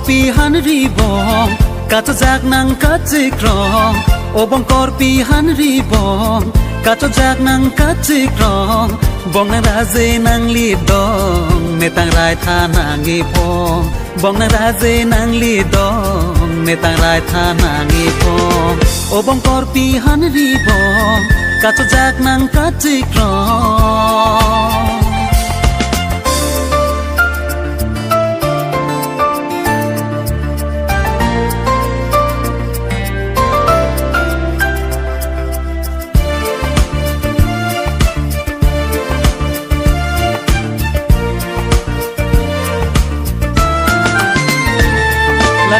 ปีหันรีบองกาจะจากนังกัดจิกรองโอบองกอรปีหันรีบองกาจะจากนังกัดจิกรองบองนาราเจนังลีดองเนตังไรทานางีพองบองนาราเจนังลีดองเนตังไรทานางีพองโอบองกอรปีหันรีบองกาจะจากนังกัดจิกรอง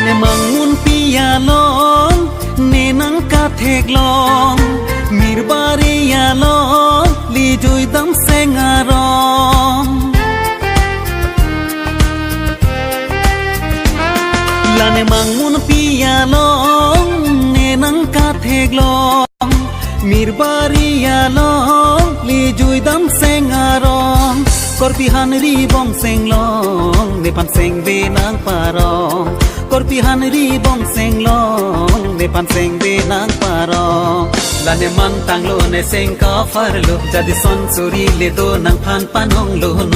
ในมังมุนปียาลองเนนังกาเทกลองมีรบารียาลองลีจุยดำเซงอารองลาในมังมุนปียาลองเนนังกาเทกลองมีรบารียาลองลีจุยดำเซงอารองกอร์ปีฮันรีบองเซงลองในพันเซงเวนังปารองกอร์ปีฮันรีบองเซงลองในพันเซงเวนังปารองลาเนมันตังโลในเซงกาฟาร์โลจัดสอนสุรีเลโดนังพันปานองโลโน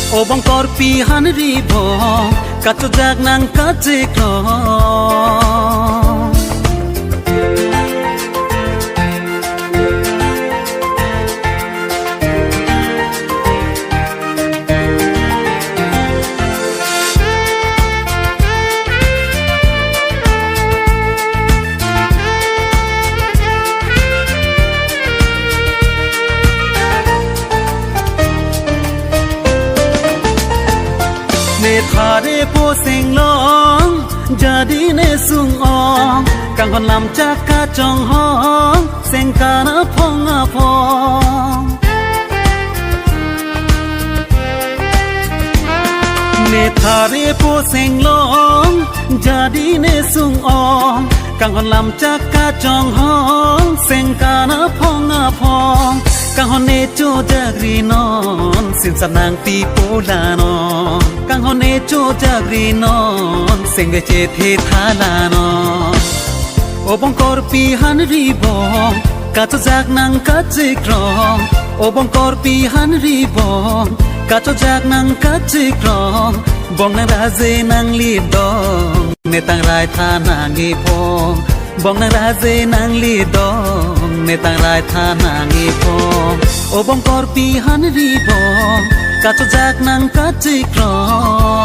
โอบองกอร์ปีฮันรีบองกัดจากนังกัดเจกรองทาเรโปเซงลองจาดีเนซุงอองกังคนลำจากกาจองห้องเซงกานาพองอาพองเนทาเรโปเซงลองจาดีเนซุงอองกังคนลำจากกาจองห้องเซงกานาพองอาพองกังฮอนเนโจจากรีนอนสินสนางปีโปลานอนกังฮอนเนโจจากรีนอนเซงเวเจเททาลานอนโอบองกอร์ปีฮันรีบองกาจะจากนังกัดจิกรองโอบองกอร์ปีฮันรีบองกาจะจากนังกัดจิกรองบองนาราเจนังลีดองเนตังไรทานางีพองบองนาราเจนังลีดองเนตังไรทานางีพองโอบองกอร์ปีฮันรีบองกาจะจากนังกัดจิกรอง